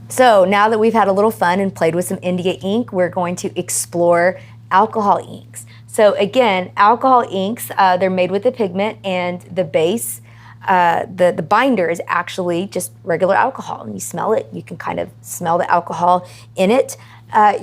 So now that we've had a little fun and played with some India ink, we're going to explore alcohol inks. So again, alcohol inks, they're made with a pigment, and the base, the binder is actually just regular alcohol. And you smell it, you can kind of smell the alcohol in it.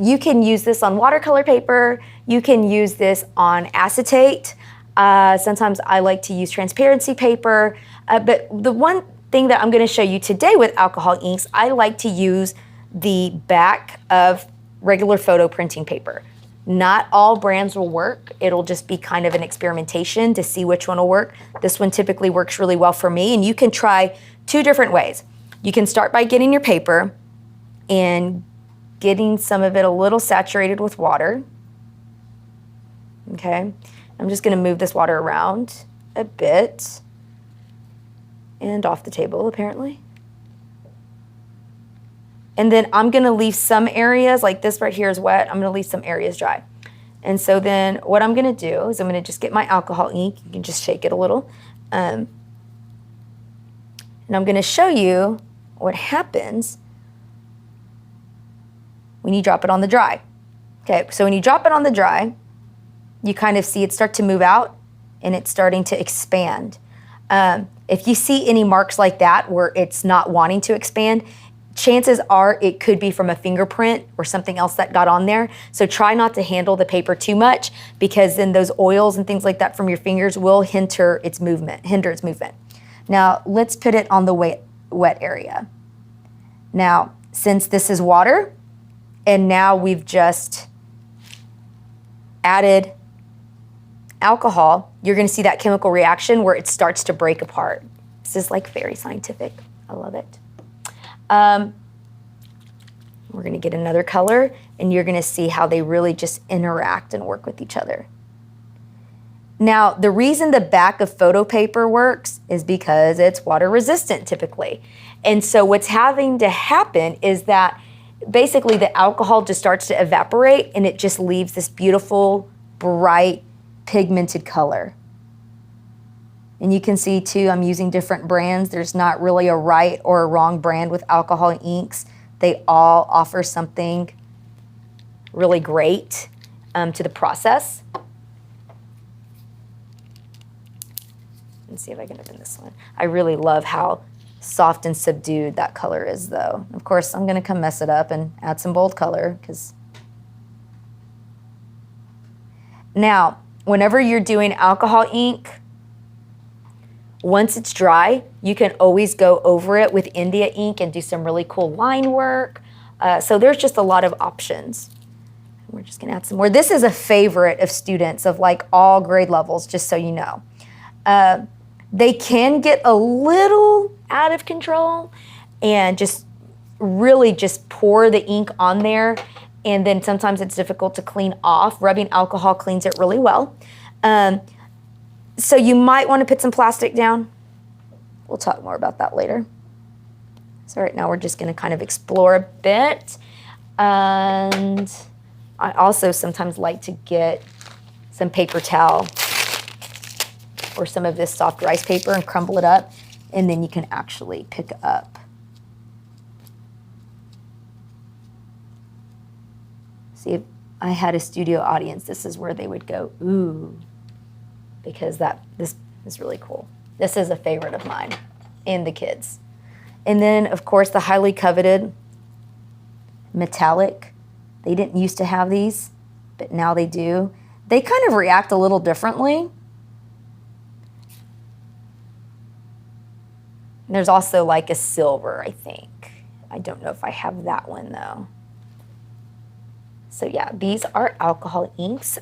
You can use this on watercolor paper, you can use this on acetate. Sometimes I like to use transparency paper, but the one thing that I'm going to show you today with alcohol inks, I like to use the back of regular photo printing paper. Not all brands will work. It'll just be kind of an experimentation to see which one will work. This one typically works really well for me, and you can try two different ways. You can start by getting your paper and getting some of it a little saturated with water. Okay, I'm just going to move this water around a bit and off the table apparently. And then I'm going to leave some areas, like this right here is wet, I'm going to leave some areas dry. And so then what I'm going to do is I'm going to just get my alcohol ink, you can just shake it a little, and I'm going to show you what happens when you drop it on the dry. Okay, so when you drop it on the dry, you kind of see it start to move out and it's starting to expand. If you see any marks like that where it's not wanting to expand, chances are it could be from a fingerprint or something else that got on there. So try not to handle the paper too much, because then those oils and things like that from your fingers will hinder its movement. Now let's put it on the wet area. Now, since this is water, and now we've just added alcohol, you're going to see that chemical reaction where it starts to break apart. This is like very scientific. I love it. We're going to get another color, and you're going to see how they really just interact and work with each other. Now, the reason the back of photo paper works is because it's water resistant typically. And so what's having to happen is that basically the alcohol just starts to evaporate, and it just leaves this beautiful, bright, pigmented color. And you can see too, I'm using different brands. There's not really a right or a wrong brand with alcohol inks. They all offer something really great to the process. Let's see if I can open this one. I really love how soft and subdued that color is though. Of course, I'm gonna come mess it up and add some bold color, because now, whenever you're doing alcohol ink, once it's dry, you can always go over it with India ink and do some really cool line work. So there's just a lot of options. We're just gonna add some more. This is a favorite of students of like all grade levels, just so you know. They can get a little out of control and just really just pour the ink on there, and then sometimes it's difficult to clean off. Rubbing alcohol cleans it really well. So you might want to put some plastic down. We'll talk more about that later. So right now we're just going to kind of explore a bit. And I also sometimes like to get some paper towel or some of this soft rice paper and crumble it up, and then you can actually pick up. See, if I had a studio audience, this is where they would go, ooh, because this is really cool. This is a favorite of mine and the kids. And then, of course, the highly coveted metallic. They didn't used to have these, but now they do. They kind of react a little differently. There's also like a silver, I think. I don't know if I have that one though. So yeah, these are alcohol inks.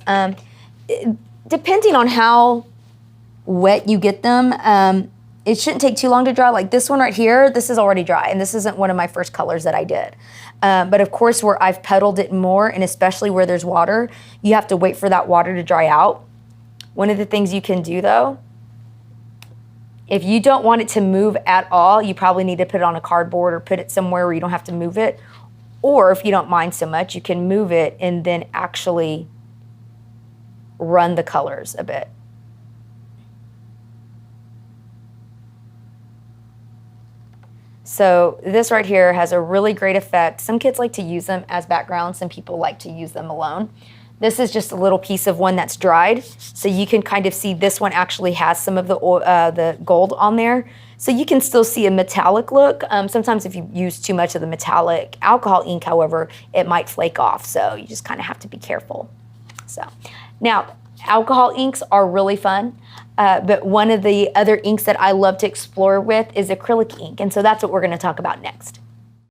Depending on how wet you get them, it shouldn't take too long to dry. Like this one right here, this is already dry, and this isn't one of my first colors that I did. But of course, where I've petaled it more, and especially where there's water, you have to wait for that water to dry out. One of the things you can do though, if you don't want it to move at all, you probably need to put it on a cardboard or put it somewhere where you don't have to move it. Or if you don't mind so much, you can move it and then actually run the colors a bit. So this right here has a really great effect. Some kids like to use them as backgrounds. Some people like to use them alone. This is just a little piece of one that's dried. So you can kind of see this one actually has some of the gold on there. So you can still see a metallic look. Sometimes if you use too much of the metallic alcohol ink, however, it might flake off. So you just kind of have to be careful. So now, alcohol inks are really fun. But one of the other inks that I love to explore with is acrylic ink. And so that's what we're going to talk about next.